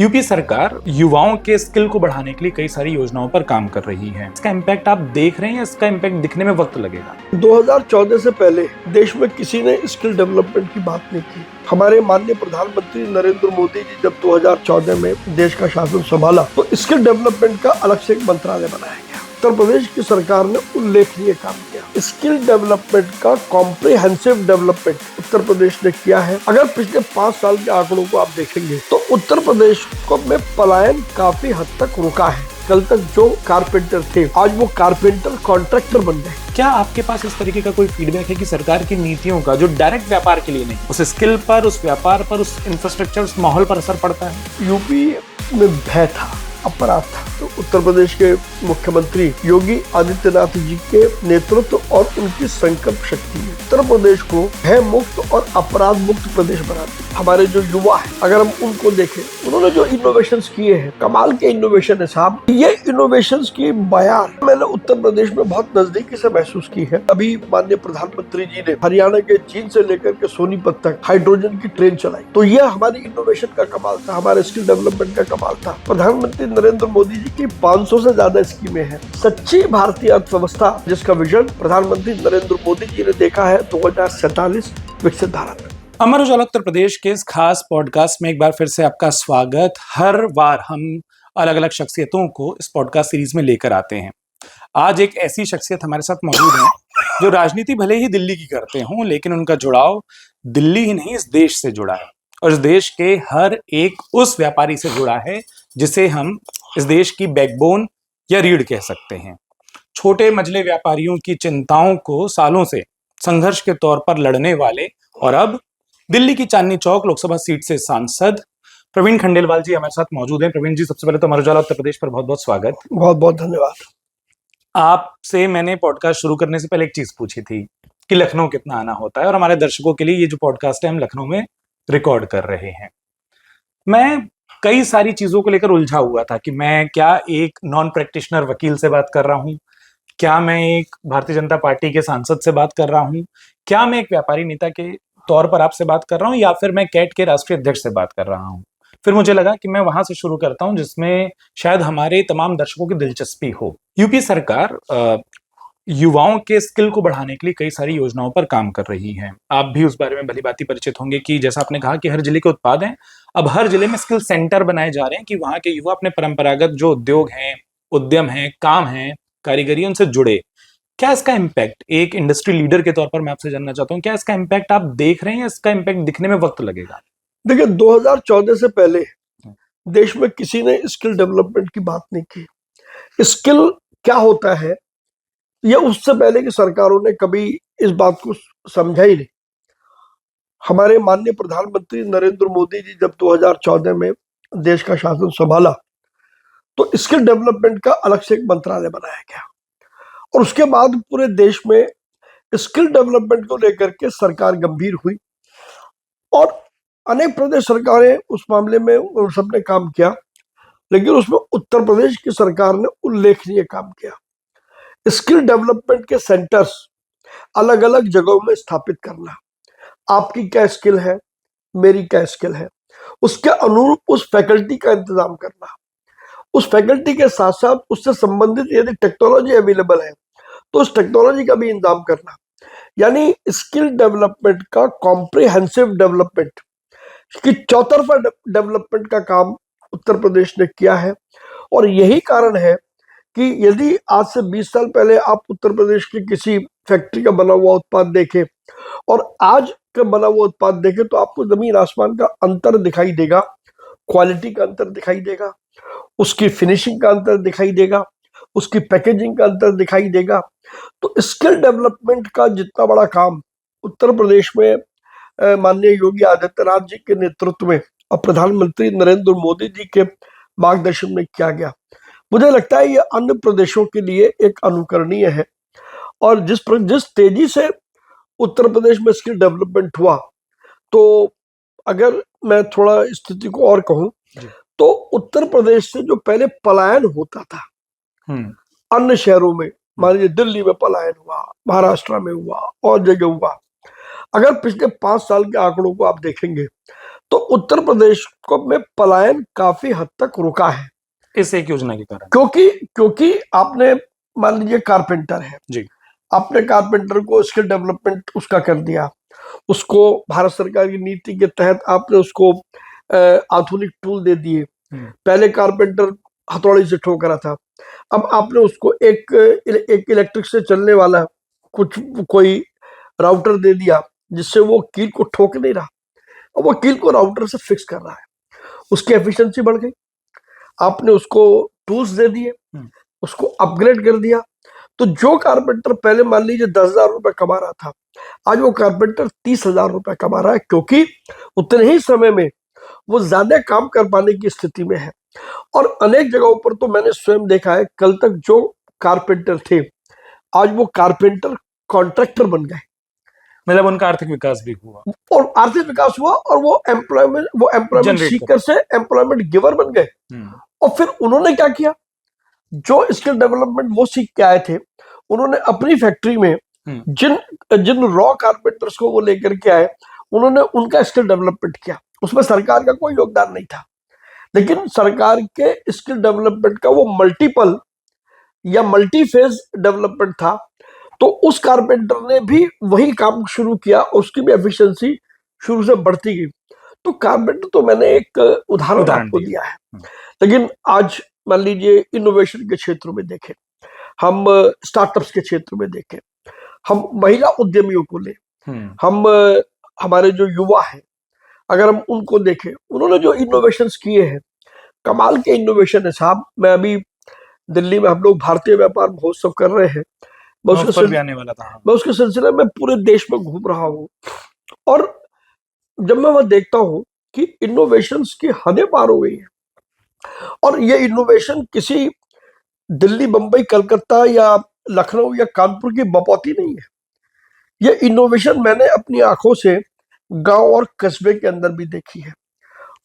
UP सरकार युवाओं के स्किल को बढ़ाने के लिए कई सारी योजनाओं पर काम कर रही है। इसका इम्पैक्ट आप देख रहे हैं या इसका इम्पैक्ट दिखने में वक्त लगेगा? 2014 से पहले देश में किसी ने स्किल डेवलपमेंट की बात नहीं की। हमारे माननीय प्रधानमंत्री नरेंद्र मोदी जी जब 2014 में देश का शासन संभाला तो स्किल डेवलपमेंट का अलग से एक मंत्रालय बनाया गया। उत्तर प्रदेश की सरकार ने उल्लेखनीय काम किया। स्किल डेवलपमेंट का कॉम्प्रिहेंसिव डेवलपमेंट उत्तर प्रदेश ने किया है। अगर पिछले 5 साल के आंकड़ों को आप देखेंगे तो उत्तर प्रदेश को में पलायन काफी हद तक रुका है। कल तक जो कारपेंटर थे आज वो कारपेंटर कॉन्ट्रैक्टर बन गए। क्या आपके पास इस तरीके का कोई फीडबैक है कि सरकार की नीतियों का जो डायरेक्ट व्यापार के लिए नहीं, उस स्किल पर, उस व्यापार पर, उस इंफ्रास्ट्रक्चर, उस माहौल पर असर पड़ता है? यूपी में भय था, अपराध था, तो उत्तर प्रदेश के मुख्यमंत्री योगी आदित्यनाथ जी के नेतृत्व और उनकी संकल्प शक्ति ने उत्तर प्रदेश को भय मुक्त और अपराध मुक्त प्रदेश बना दिया। हमारे जो युवा है, अगर हम उनको देखें, उन्होंने जो इनोवेशंस किए हैं, कमाल के इनोवेशन है साहब। ये इनोवेशंस की बयान मैंने उत्तर प्रदेश में बहुत नजदीकी से महसूस की है। अभी माननीय प्रधानमंत्री जी ने हरियाणा के जींद से लेकर के सोनीपत तक हाइड्रोजन की ट्रेन चलाई, तो यह हमारी इनोवेशन का कमाल था, हमारे स्किल डेवलपमेंट का कमाल था। प्रधानमंत्री नरेंद्र मोदी जी की 500 से ज्यादा स्कीमें हैं। सच्ची भारतीय अर्थव्यवस्था जिसका विजन प्रधानमंत्री नरेंद्र मोदी जी ने देखा है 2047 विकसित भारत। अमर उजाला उत्तर प्रदेश के इस खास पॉडकास्ट में एक बार फिर से आपका स्वागत। हर बार हम अलग अलग शख्सियतों को इस पॉडकास्ट सीरीज में लेकर आते हैं। आज एक ऐसी शख्सियत हमारे साथ मौजूद है जो राजनीति भले ही दिल्ली की करते हों, लेकिन उनका जुड़ाव दिल्ली ही नहीं, इस देश से जुड़ा है और इस देश के हर एक उस व्यापारी से जुड़ा है जिसे हम इस देश की बैकबोन या रीढ़ कह सकते हैं। छोटे मझले व्यापारियों की चिंताओं को सालों से संघर्ष के तौर पर लड़ने वाले और अब दिल्ली की चांदनी चौक लोकसभा सीट से सांसद प्रवीण खंडेलवाल जी हमारे साथ मौजूद हैं। प्रवीण जी, सबसे पहले तो अमर उजाला उत्तर प्रदेश पर बहुत बहुत स्वागत। बहुत बहुत धन्यवाद। आपसे मैंने पॉडकास्ट शुरू करने से पहले एक चीज पूछी थी कि लखनऊ कितना आना होता है, और हमारे दर्शकों के लिए ये जो पॉडकास्ट है हम लखनऊ में रिकॉर्ड कर रहे हैं। मैं कई सारी चीजों को लेकर उलझा हुआ था कि मैं क्या एक नॉन प्रैक्टिशनर वकील से बात कर रहा हूं, क्या मैं एक भारतीय जनता पार्टी के सांसद से बात कर रहा हूं, क्या मैं एक व्यापारी नेता के तौर पर आपसे बात कर रहा हूं, या फिर मैं कैट के राष्ट्रीय अध्यक्ष से बात कर रहा हूं। फिर मुझे लगा कि मैं वहां से शुरू करता हूं जिसमें शायद हमारे तमाम दर्शकों की दिलचस्पी हो। यूपी सरकार युवाओं के स्किल को बढ़ाने के लिए कई सारी योजनाओं पर काम कर रही है। आप भी उस बारे में भली भांति परिचित होंगे कि जैसा आपने कहा कि हर जिले के उत्पाद हैं, अब हर जिले में स्किल सेंटर बनाए जा रहे हैं कि वहां के युवा अपने परंपरागत जो उद्योग हैं, उद्यम हैं, काम हैं, कारीगरी, उनसे जुड़े। क्या इसका इम्पैक्ट एक इंडस्ट्री लीडर के तौर पर मैं आपसे जानना चाहता हूँ, क्या इसका इम्पैक्ट आप देख रहे हैं या इसका इम्पैक्ट दिखने में वक्त लगेगा? देखिए, 2014 से पहले देश में किसी ने स्किल डेवलपमेंट की बात नहीं की। स्किल क्या होता है ये उससे पहले की सरकारों ने कभी इस बात को समझा ही नहीं। हमारे माननीय प्रधानमंत्री नरेंद्र मोदी जी जब 2014 में देश का शासन संभाला तो स्किल डेवलपमेंट का अलग से एक मंत्रालय बनाया गया और उसके बाद पूरे देश में स्किल डेवलपमेंट को लेकर के सरकार गंभीर हुई और अनेक प्रदेश सरकारें उस मामले में उन सबने काम किया, लेकिन उसमें उत्तर प्रदेश की सरकार ने उल्लेखनीय काम किया। स्किल डेवलपमेंट के सेंटर्स अलग अलग जगहों में स्थापित करना, आपकी क्या स्किल है, मेरी क्या स्किल है, उसके अनुरूप उस फैकल्टी का इंतजाम करना, उस फैकल्टी के साथ साथ उससे संबंधित यदि टेक्नोलॉजी अवेलेबल है तो उस टेक्नोलॉजी का भी इंतजाम करना, यानी स्किल डेवलपमेंट का कॉम्प्रिहेंसिव डेवलपमेंट की चौतरफा डेवलपमेंट का काम उत्तर प्रदेश ने किया है। और यही कारण है कि यदि आज से 20 साल पहले आप उत्तर प्रदेश की किसी फैक्ट्री का बना हुआ उत्पाद देखें और आज का बना हुआ उत्पाद देखें तो आपको जमीन आसमान का अंतर दिखाई देगा। क्वालिटी का अंतर दिखाई देगा, उसकी फिनिशिंग का अंतर दिखाई देगा, उसकी पैकेजिंग का अंतर दिखाई देगा। तो स्किल डेवलपमेंट का जितना बड़ा काम उत्तर प्रदेश में माननीय योगी आदित्यनाथ जी के नेतृत्व में और प्रधानमंत्री नरेंद्र मोदी जी के मार्गदर्शन में किया गया, मुझे लगता है ये अन्य प्रदेशों के लिए एक अनुकरणीय है। और जिस तेजी से उत्तर प्रदेश में स्किल डेवलपमेंट हुआ, तो अगर मैं थोड़ा स्थिति को और कहूं तो उत्तर प्रदेश से जो पहले पलायन होता था अन्य शहरों में, मान लीजिए दिल्ली में पलायन हुआ, महाराष्ट्र में हुआ और जगह हुआ, अगर पिछले 5 साल के आंकड़ों को आप देखेंगे तो उत्तर प्रदेश को में पलायन काफी हद तक रुका है इस एक योजना के कारण। क्योंकि आपने मान लीजिए कारपेंटर है जी। आपने कारपेंटर को स्किल डेवलपमेंट उसका कर दिया, उसको भारत सरकार की नीति के तहत आपने उसको आधुनिक टूल दे दिए। पहले कारपेंटर हथौड़ी से ठोक रहा था, अब आपने उसको एक इलेक्ट्रिक से चलने वाला कोई राउटर दे दिया जिससे वो कील को ठोक नहीं रहा और वो कील को राउटर से फिक्स कर रहा है, उसकी एफिशिएंसी बढ़ गई। आपने उसको टूल्स दे दिए, उसको अपग्रेड कर दिया। तो जो कारपेंटर पहले मान लीजिए 10,000 रुपए कमा रहा था, आज वो कारपेंटर 30,000 रुपए कमा रहा है, क्योंकि उतने ही समय में वो ज्यादा काम कर पाने की स्थिति में है। और अनेक जगहों पर तो मैंने स्वयं देखा है, कल तक जो कारपेंटर थे आज वो कारपेंटर कॉन्ट्रैक्टर बन गए। मतलब उनका आर्थिक विकास भी हुआ और आर्थिक विकास हुआ और वो एम्प्लॉयमेंट सीकर से एम्प्लॉयमेंट गिवर बन गए। और फिर उन्होंने क्या किया, जो स्किल डेवलपमेंट वो सीख के आए थे, उन्होंने अपनी फैक्ट्री में जिन रॉ कारपेंटर्स को वो लेकर के आए, उन्होंने उनका स्किल डेवलपमेंट किया। उसमें सरकार का कोई योगदान नहीं था, लेकिन सरकार के स्किल डेवलपमेंट का वो मल्टीपल या मल्टी फेज डेवलपमेंट था। तो उस कारपेंटर ने भी वही काम शुरू किया, उसकी भी एफिशिएंसी शुरू से बढ़ती गई। तो कारपेंटर तो मैंने एक उदाहरण आपको दिया है, लेकिन आज मान लीजिए इनोवेशन के क्षेत्र में देखें, हम स्टार्टअप्स के क्षेत्र में देखें, हम महिला उद्यमियों को ले, हम हमारे जो युवा हैं अगर हम उनको देखें, उन्होंने जो इनोवेशंस किए हैं, कमाल के इनोवेशन है साहब। मैं अभी दिल्ली में हम लोग भारतीय व्यापार महोत्सव कर रहे हैं, मैं उसके सिलसिले में पूरे देश में घूम रहा हूँ, और जब मैं वहां देखता हूँ कि इनोवेशंस की हदें पार हो गई है। और ये इनोवेशन किसी दिल्ली, बंबई, कलकत्ता या लखनऊ या कानपुर की बपौती नहीं है। ये इनोवेशन मैंने अपनी आंखों से गांव और कस्बे के अंदर भी देखी है।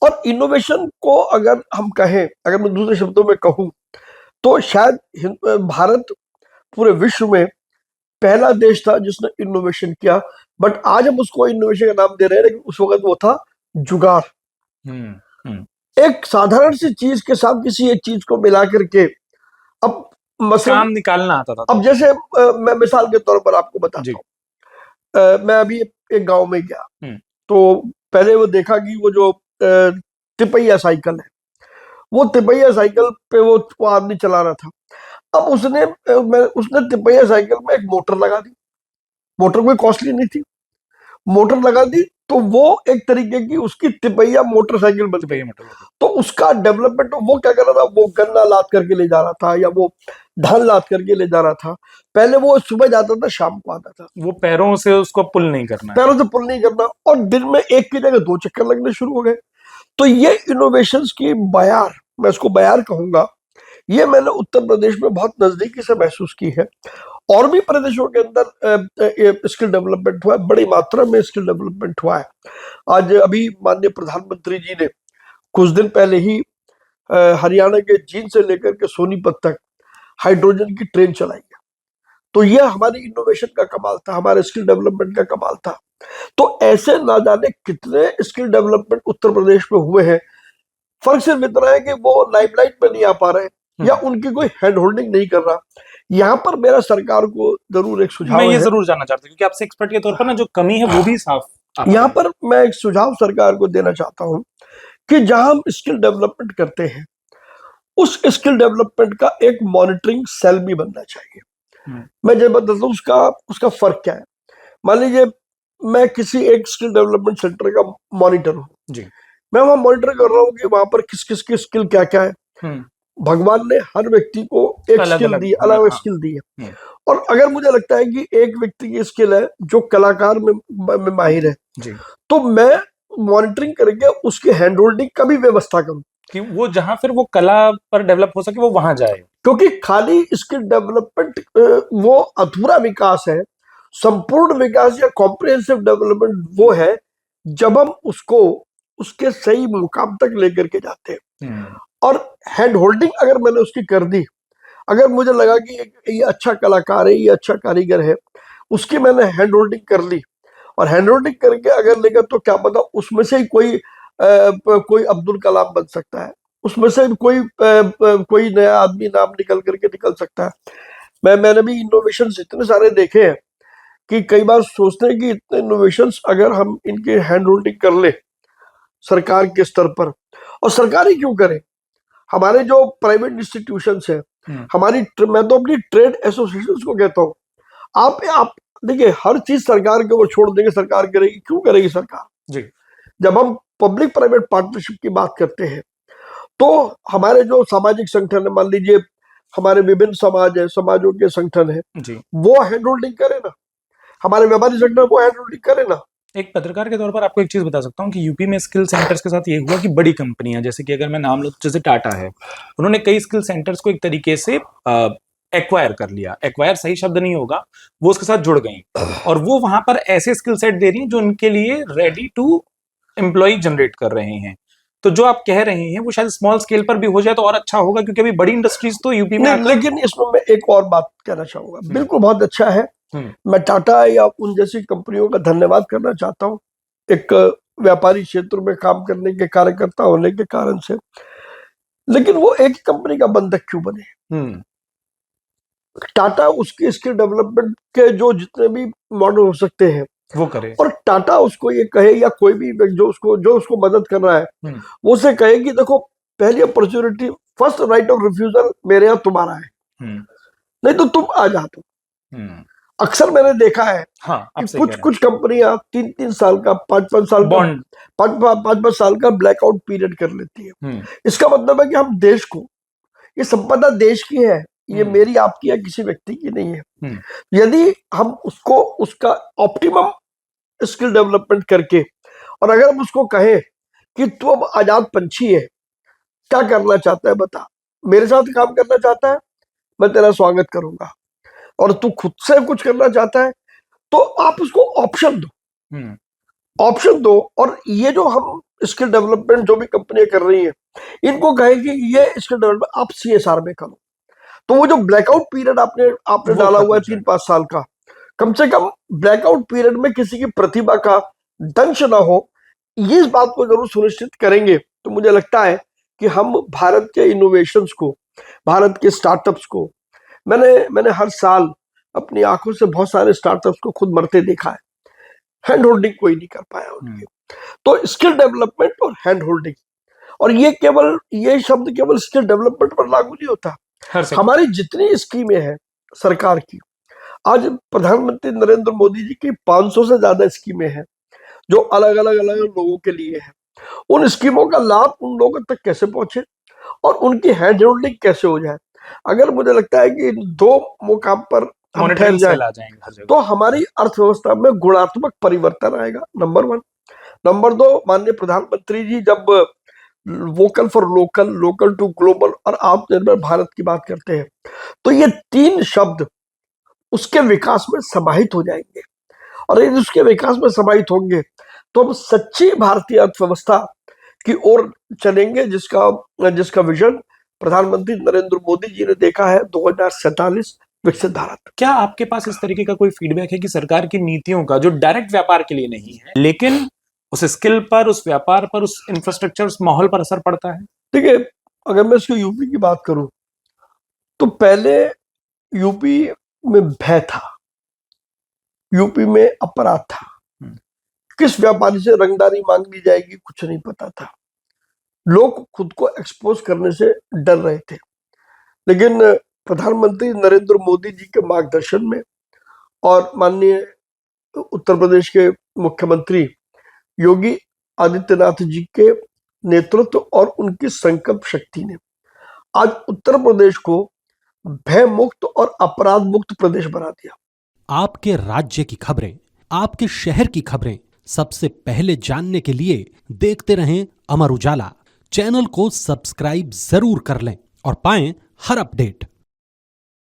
और इनोवेशन को अगर हम कहें, अगर मैं दूसरे शब्दों में कहूं, तो शायद भारत पूरे विश्व में पहला देश था जिसने इनोवेशन किया। बट आज हम उसको इनोवेशन का नाम दे रहे हैं, लेकिन उस वक्त वो था जुगाड़। एक साधारण सी चीज के साथ किसी एक चीज को मिला करके अब काम निकालना आता था। अब जैसे मैं मिसाल के तौर पर आपको बताता हूँ, मैं अभी एक गांव में गया, तो पहले वो देखा कि वो जो तिपैया साइकिल है, वो तिपैया साइकिल पे वो आदमी चला रहा था। अब उसने तिपैया साइकिल में एक मोटर लगा दी। मोटर कोई कॉस्टली नहीं थी, मोटर लगा दी, तो वो एक तरीके की उसकी तिपैया मोटरसाइकिल बन गई। तो उसका डेवलपमेंट, वो क्या कर रहा था, वो गन्ना लाद करके ले जा रहा था या वो धान लाद करके ले जा रहा था। पहले वो सुबह जाता था, शाम को आता था। वो पैरों से उसको पुल नहीं करना, और दिन में एक की जगह 2 चक्कर लगने शुरू हो गए। तो ये इनोवेशंस की बयार, मैं इसको बयार कहूंगा, ये मैंने उत्तर प्रदेश में बहुत नजदीकी से महसूस की है। और भी प्रदेशों के अंदर स्किल डेवलपमेंट हुआ है, बड़ी मात्रा में स्किल डेवलपमेंट हुआ है। आज अभी माननीय प्रधानमंत्री जी ने कुछ दिन पहले ही हरियाणा के जींद से लेकर के सोनीपत तक हाइड्रोजन की ट्रेन चलाई है। तो यह हमारी इनोवेशन का कमाल था, हमारे स्किल डेवलपमेंट का कमाल था। तो ऐसे ना जाने कितने स्किल डेवलपमेंट उत्तर प्रदेश में हुए हैं। फर्क सिर्फ इतना है कि वो लाइमलाइट में नहीं आ पा रहे या उनकी कोई हैंड होल्डिंग नहीं कर रहा। यहाँ पर मेरा सरकार को जरूर एक सुझाव है, मैं ये जरूर जानना चाहता हूँ, क्योंकि आपसे एक्सपर्ट के तौर पर ना जो कमी है वो भी साफ। यहाँ पर मैं एक सुझाव सरकार को देना चाहता हूँ कि जहां हम स्किल डेवलपमेंट करते हैं, उस स्किल डेवलपमेंट का एक मॉनिटरिंग सेल भी बनना चाहिए। मैं जब बताता हूँ उसका फर्क क्या है। मान लीजिए मैं किसी एक स्किल डेवलपमेंट सेंटर का मॉनिटर हूँ, मैं वहां मॉनिटर कर रहा हूँ कि वहां पर किस किस की स्किल क्या क्या है। भगवान ने हर व्यक्ति को एक स्किल दी, अलग स्किल दी है। और अगर मुझे लगता है कि एक व्यक्ति की स्किल है जो कलाकार में माहिर है, तो मैं मॉनिटरिंग करके उसके हैंड होल्डिंग का भी व्यवस्था करूं कि वो जहां फिर वो कला पर डेवलप हो सके वो वहां जाए। क्योंकि खाली स्किल डेवलपमेंट वो अधूरा विकास है। संपूर्ण विकास या कॉम्प्रिहेंसिव डेवलपमेंट वो है जब हम उसको उसके सही मुकाम तक लेकर के जाते हैं। और हैंड होल्डिंग अगर मैंने उसकी कर दी, अगर मुझे लगा कि ये अच्छा कलाकार है, ये अच्छा कारीगर है, उसकी मैंने हैंड होल्डिंग कर ली और हैंड होल्डिंग करके अगर लेगा, तो क्या पता उसमें से ही कोई कोई अब्दुल कलाम बन सकता है, उसमें से कोई नया आदमी नाम निकल करके निकल सकता है। मैंने भी इनोवेशन इतने सारे देखे हैं कि कई बार सोचते हैं कि इतने इनोवेशन अगर हम इनके हैंड होल्डिंग कर ले सरकार के स्तर पर, और सरकार ही क्यों करे, हमारे जो प्राइवेट इंस्टीट्यूशंस है, मैं तो अपनी ट्रेड एसोसिएशंस को कहता हूँ, आप देखिए हर चीज सरकार के वो छोड़ देंगे, सरकार करेगी, क्यों करेगी सरकार जी। जब हम पब्लिक प्राइवेट पार्टनरशिप की बात करते हैं तो हमारे जो सामाजिक संगठन है, मान लीजिए हमारे विभिन्न समाज है, समाजों के संगठन है जी। वो हैंड होल्डिंग करे ना, हमारे व्यापारी संगठन वो हैंड होल्डिंग करे ना। एक पत्रकार के तौर पर आपको एक चीज बता सकता हूँ कि यूपी में स्किल सेंटर्स के साथ ये हुआ कि बड़ी कंपनियां, जैसे कि अगर मैं नाम लूं, जैसे टाटा है, उन्होंने कई स्किल सेंटर्स को एक तरीके से एक्वायर कर लिया। एक्वायर सही शब्द नहीं होगा, वो उसके साथ जुड़ गई और वो वहां पर ऐसे स्किल सेट दे रही हैं जो उनके लिए रेडी टू एम्प्लॉय जनरेट कर रहे हैं। तो जो आप कह रहे हैं वो शायद स्मॉल स्केल पर भी हो जाए तो और अच्छा होगा, क्योंकि अभी बड़ी इंडस्ट्रीज तो यूपी में नहीं, लेकिन इसमें मैं एक और बात कहना चाहूंगा, बिल्कुल बहुत अच्छा है, मैं टाटा या उन जैसी कंपनियों का धन्यवाद करना चाहता हूँ एक व्यापारी क्षेत्र में काम करने के कार्यकर्ता होने के कारण से, लेकिन वो एक कंपनी का बंधक क्यों बने? टाटा उसकी स्किल डेवलपमेंट के जो जितने भी मॉडल हो सकते हैं वो करे, और टाटा उसको ये कहे या कोई भी जो उसको मदद कर रहा है वो उसे कहे कि देखो पहली opportunity, first right of refusal मेरे यहाँ तुम्हारा है, नहीं तो तुम आ जाते। अक्सर मैंने देखा है कि कुछ कंपनियां 3-3 साल का 5-5 साल का 5-5 साल का ब्लैकआउट पीरियड कर लेती है। इसका मतलब है कि हम देश को, ये संपदा देश की है, ये मेरी आपकी या किसी व्यक्ति की नहीं है। यदि हम उसको उसका ऑप्टिमम स्किल डेवलपमेंट करके, और अगर हम उसको कहें कि तू अब आजाद पंछी है, क्या करना चाहता है बता, मेरे साथ काम करना चाहता है, मैं तेरा स्वागत करूंगा, और तू खुद से कुछ करना चाहता है तो आप उसको ऑप्शन दो। और ये जो हम स्किल डेवलपमेंट जो भी कंपनियां कर रही हैं, इनको कहें कि ये स्किल डेवलपमेंट आप CSR में करो, तो वो जो ब्लैकआउट पीरियड आपने डाला हुआ है 3-5 साल का, कम से कम ब्लैकआउट पीरियड में किसी की प्रतिभा का दंश ना हो, ये इस बात को जरूर सुनिश्चित करेंगे तो मुझे लगता है कि हम भारत के इनोवेशंस को, भारत के स्टार्टअप्स को, मैंने हर साल अपनी आंखों से बहुत सारे स्टार्टअप्स को खुद मरते देखा है, हैंड होल्डिंग कोई नहीं कर पाया उनकी। तो स्किल डेवलपमेंट और हैंड होल्डिंग, और ये शब्द केवल स्किल डेवलपमेंट पर लागू नहीं होता, हमारी जितनी स्कीमें हैं सरकार की, आज प्रधानमंत्री नरेंद्र मोदी जी की 500 से ज्यादा स्कीमें हैं जो अलग अलग लोगों के लिए है। उन स्कीमों का लाभ उन लोगों तक कैसे पहुंचे और उनकी हैंड होल्डिंग कैसे हो जाए, अगर मुझे लगता है कि इन 2 मुकाम पर हम ठहर जाए तो हमारी अर्थव्यवस्था में गुणात्मक परिवर्तन आएगा, नंबर 1। नंबर 2, माननीय प्रधानमंत्री जी जब vocal for local, local to global और आत्मनिर्भर भारत की बात करते हैं, तो ये 3 शब्द उसके विकास में समाहित हो जाएंगे, और यदि उसके विकास में समाहित होंगे तो हम सच्ची भारतीय अर्थव्यवस्था की ओर चलेंगे, जिसका विजन प्रधानमंत्री नरेंद्र मोदी जी ने देखा है 2047 विकसित भारत। क्या आपके पास इस तरीके का कोई फीडबैक है कि सरकार की नीतियों का, जो डायरेक्ट व्यापार के लिए नहीं है लेकिन उस स्किल पर, उस व्यापार पर, उस इंफ्रास्ट्रक्चर, उस माहौल पर असर पड़ता है? देखिए, अगर मैं इसको यूपी की बात करूं तो पहले यूपी में भय था, यूपी में अपराध था, किस व्यापारी से रंगदारी मांग ली जाएगी कुछ नहीं पता था, लोग खुद को एक्सपोज करने से डर रहे थे। लेकिन प्रधानमंत्री नरेंद्र मोदी जी के मार्गदर्शन में और माननीय उत्तर प्रदेश के मुख्यमंत्री योगी आदित्यनाथ जी के नेतृत्व और उनकी संकल्प शक्ति ने आज उत्तर प्रदेश को भय मुक्त और अपराध मुक्त प्रदेश बना दिया। आपके राज्य की खबरें, आपके शहर की खबरें सबसे पहले जानने के लिए देखते रहें अमर उजाला। चैनल को सब्सक्राइब जरूर कर लें और पाएं हर अपडेट।